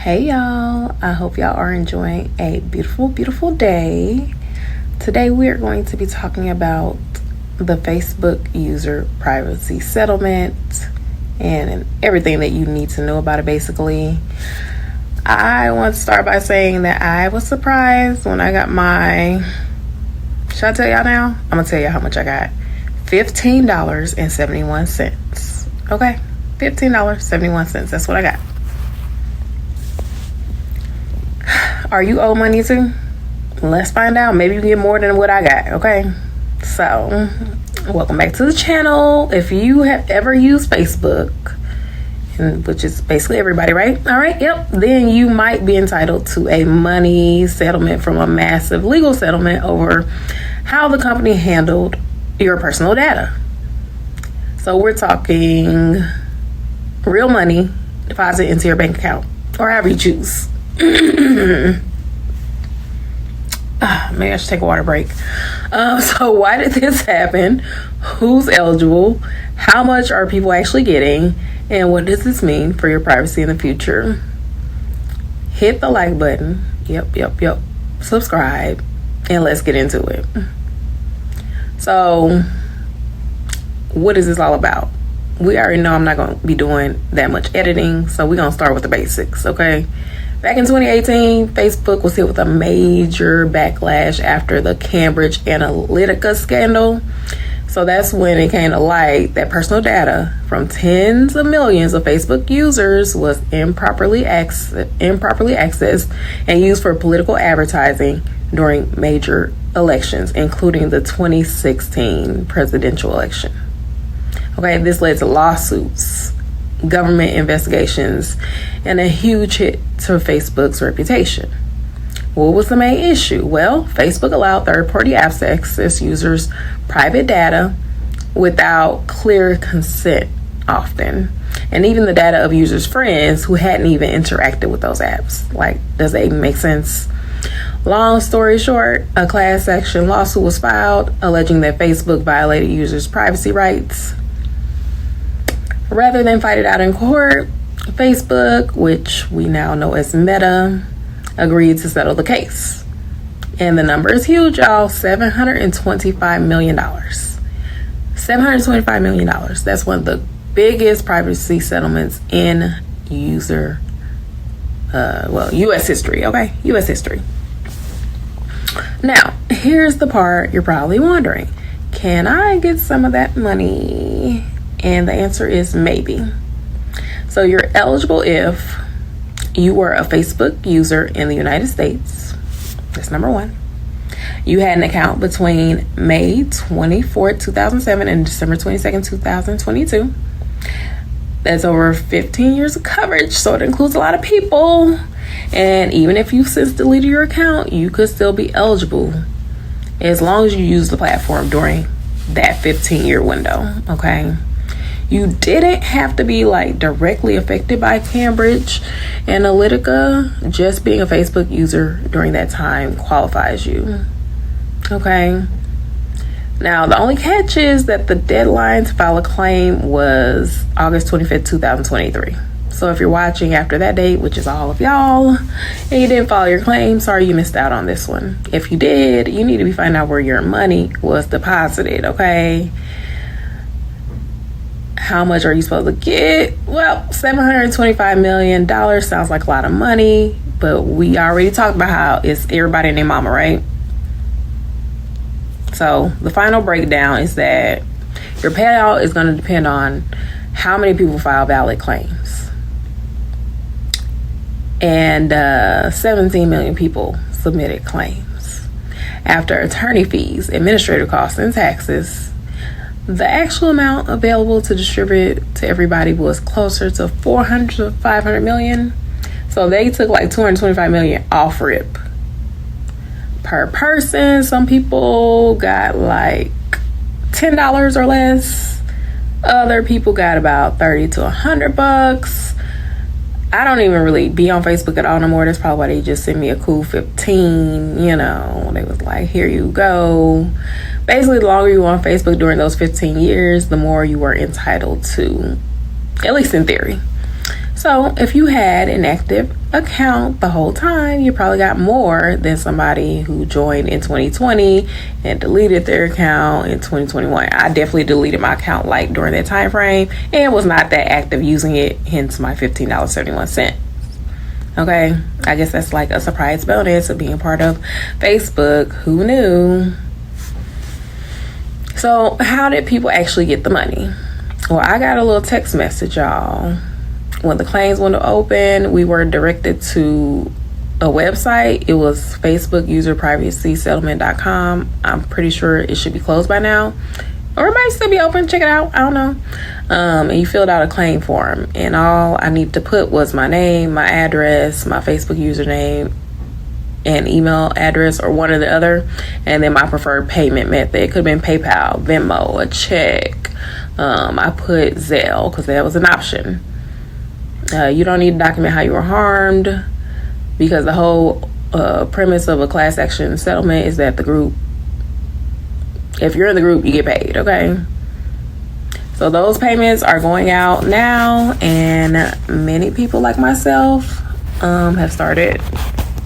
Hey y'all, I hope y'all are enjoying a beautiful day. Today we are going to be talking about the Facebook user privacy settlement and everything that you need to know about it basically. I want to start by saying that I was surprised when I got my, should I tell y'all now? I'm going to tell you how much I got. $15.71. Okay, $15.71, that's what I got. Are you owed money too? Let's find out. Maybe you get more than what I got, okay? So, welcome back to the channel. If you have ever used Facebook, which is basically everybody, right? All right, yep. Then you might be entitled to a money settlement from a massive legal settlement over how the company handled your personal data. So we're talking real money deposit into your bank account or however you choose. Maybe I should take a water break. So why did this happen? Who's eligible? How much are people actually getting? And what does this mean for your privacy in the future? Hit the like button. Yep. Subscribe. And let's get into it. So what is this all about? We already know I'm not going to be doing that much editing. So we're going to start with the basics, okay? Back in 2018, Facebook was hit with a major backlash after the Cambridge Analytica scandal. So that's when it came to light that personal data from tens of millions of Facebook users was improperly accessed and used for political advertising during major elections, including the 2016 presidential election. Okay, this led to lawsuits, government investigations, and a huge hit to Facebook's reputation. What was the main issue? Well, Facebook allowed third-party apps to access users' private data without clear consent often, and even the data of users' friends who hadn't even interacted with those apps. Like, does that even make sense? Long story short, a class action lawsuit was filed alleging that Facebook violated users' privacy rights. Rather than fight it out in court, Facebook, which we now know as Meta, agreed to settle the case. And the number is huge, y'all. $725 million. $725 million. That's one of the biggest privacy settlements in U.S. history, okay? U.S. history. Now, here's the part you're probably wondering. Can I get some of that money? And the answer is maybe. So you're eligible if you were a Facebook user in the United States. That's number one. You had an account between May 24th, 2007 and December 22nd, 2022. That's over 15 years of coverage, so it includes a lot of people. And even if you've since deleted your account, you could still be eligible as long as you use the platform during that 15-year window, okay? You didn't have to be like directly affected by Cambridge Analytica. Just being a Facebook user during that time qualifies you. Okay. Now, the only catch is that the deadline to file a claim was August 25th, 2023. So if you're watching after that date, which is all of y'all, and you didn't file your claim, sorry you missed out on this one. If you did, you need to be finding out where your money was deposited, okay? How much are you supposed to get? Well, $725 million sounds like a lot of money, but we already talked about how it's everybody and their mama, right? So the final breakdown is that your payout is going to depend on how many people file valid claims. And 17 million people submitted claims. After attorney fees, administrative costs, and taxes, the actual amount available to distribute to everybody was closer to 400 to 500 million. So they took like 225 million off rip per person. Some people got like $10 or less. Other people got about 30 to $100. I don't even really be on Facebook at all no more. That's probably why they just sent me a cool 15, you know. They was like, here you go. Basically, the longer you were on Facebook during those 15 years, the more you were entitled to, at least in theory. So So if you had an active account the whole time, you probably got more than somebody who joined in 2020 and deleted their account in 2021. I definitely deleted my account like during that time frame and was not that active using it, hence my $15.71. Okay, I guess that's like a surprise bonus of being part of Facebook. Who knew? So how did people actually get the money? Well, I got a little text message, y'all. When the claims window opened, we were directed to a website. It was facebookuserprivacysettlement.com. I'm pretty sure it should be closed by now, or it might still be open. Check it out. I don't know. And you filled out a claim form, and all I needed to put was my name, my address, my Facebook username, and email address, or one or the other, and then my preferred payment method. It could have been PayPal, Venmo, a check. I put Zelle because that was an option. You don't need to document how you were harmed, because the whole premise of a class action settlement is that the group, if you're in the group, you get paid, okay? So those payments are going out now, and many people like myself have started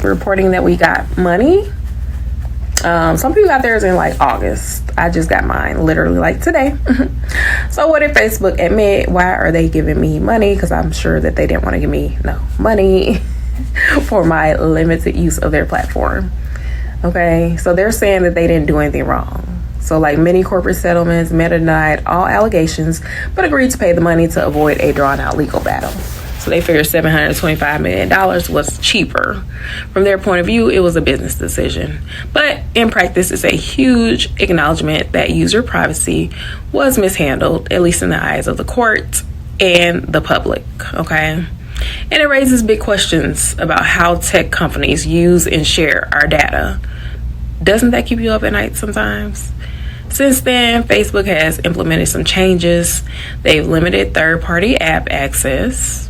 reporting that we got money. Some people got theirs in like August. I just got mine literally like today. So what did Facebook admit? Why are they giving me money? Because I'm sure that they didn't want to give me no money for my limited use of their platform. Okay, so they're saying that they didn't do anything wrong. So like many corporate settlements, Meta denied all allegations but agreed to pay the money to avoid a drawn out legal battle. So they figured $725 million was cheaper. From their point of view, it was a business decision. But in practice, it's a huge acknowledgement that user privacy was mishandled, at least in the eyes of the court and the public, okay? And it raises big questions about how tech companies use and share our data. Doesn't that keep you up at night sometimes? Since then, Facebook has implemented some changes. They've limited third-party app access.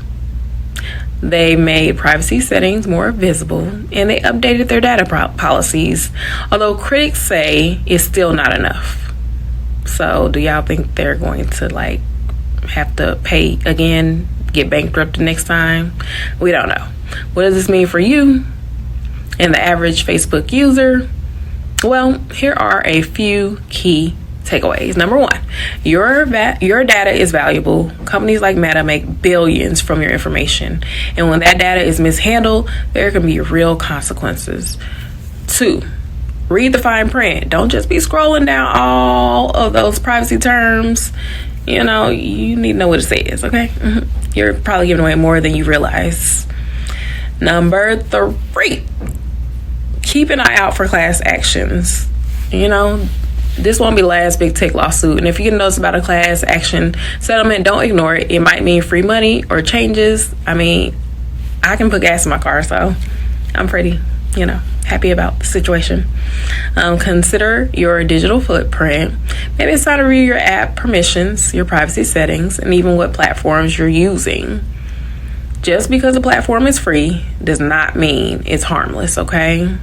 They made privacy settings more visible, and they updated their data policies, although critics say it's still not enough. So do y'all think they're going to like have to pay again, get bankrupted next time? We don't know. What does this mean for you and the average Facebook user? Well, here are a few key takeaways. Number one, your data is valuable. Companies like Meta make billions from your information, and when that data is mishandled, there can be real consequences. Two, read the fine print. Don't just be scrolling down all of those privacy terms. You know, you need to know what it says, okay? You're probably giving away more than you realize. Number three, keep an eye out for class actions. You know, this won't be the last big tech lawsuit. And if you get notice about a class action settlement, don't ignore it. It might mean free money or changes. I mean, I can put gas in my car, so I'm pretty, happy about the situation. Consider your digital footprint. Maybe it's time to review your app permissions, your privacy settings, and even what platforms you're using. Just because a platform is free does not mean it's harmless, okay?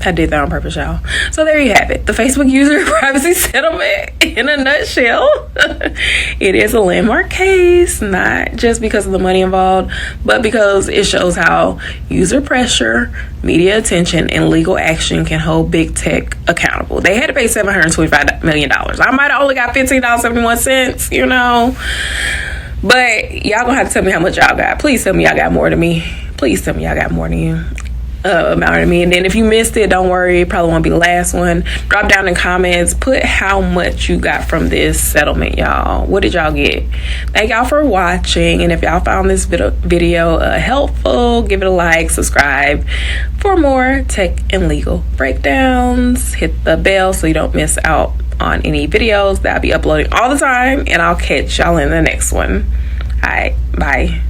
I did that on purpose, y'all. So there you have it. The Facebook user privacy settlement in a nutshell. It is a landmark case, not just because of the money involved, but because it shows how user pressure, media attention, and legal action can hold big tech accountable. They had to pay $725 million. I might have only got $15.71, But y'all gonna have to tell me how much y'all got. Please tell me y'all got more than me. Please tell me y'all got more than you. Amount of me. And then if you missed it, don't worry, it probably won't be the last one. Drop down in comments, put how much you got from this settlement, y'all. What did y'all get? Thank y'all for watching, and if y'all found this video helpful, give it a like, subscribe for more tech and legal breakdowns. Hit the bell so you don't miss out on any videos that I'll be uploading all the time, and I'll catch y'all in the next one. All right, bye.